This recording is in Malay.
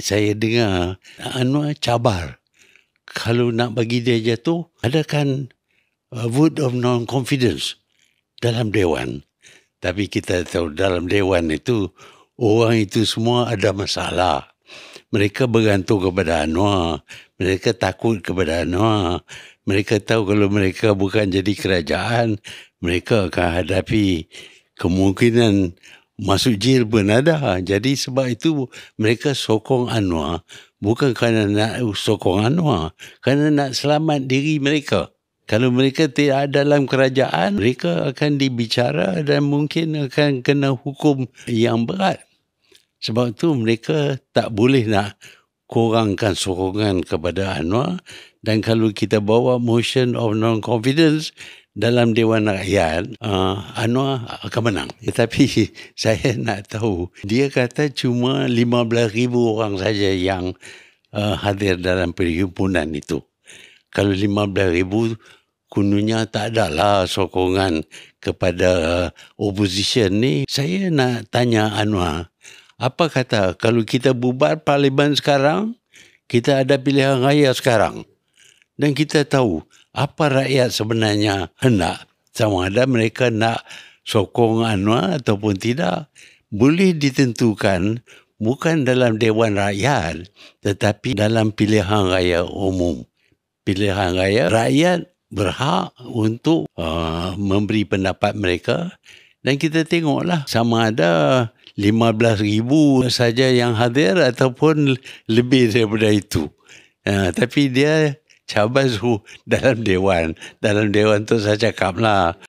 saya dengar Anwar cabar. Kalau nak bagi dia jatuh, adakan vote of non-confidence dalam Dewan. Tapi kita tahu dalam Dewan itu, orang itu semua ada masalah. Mereka bergantung kepada Anwar. Mereka takut kepada Anwar. Mereka tahu kalau mereka bukan jadi kerajaan, mereka akan hadapi kemungkinan masuk jail pun ada. Jadi sebab itu mereka sokong Anwar. Bukan kerana nak sokong Anwar. Kerana nak selamat diri mereka. Kalau mereka tidak ada dalam kerajaan, mereka akan dibicara dan mungkin akan kena hukum yang berat. Sebab itu mereka tak boleh nak kurangkan sokongan kepada Anwar. Dan kalau kita bawa motion of non-confidence dalam Dewan Rakyat, Anwar akan menang. Tetapi saya nak tahu, dia kata cuma 15,000 orang saja yang hadir dalam perhimpunan itu. Kalau 15,000, kononnya tak adalah sokongan kepada opposition ni. Saya nak tanya Anwar, apa kata kalau kita bubar parlimen sekarang, kita ada pilihan raya sekarang. Dan kita tahu apa rakyat sebenarnya hendak. Sama ada mereka nak sokong Anwar ataupun tidak. Boleh ditentukan bukan dalam Dewan Rakyat, tetapi dalam pilihan raya umum. Pilihan raya, rakyat berhak untuk memberi pendapat mereka. Dan kita tengoklah sama ada 15,000 saja yang hadir ataupun lebih daripada itu. Tapi dia cabar dalam Dewan. Dalam Dewan tu saya cakaplah.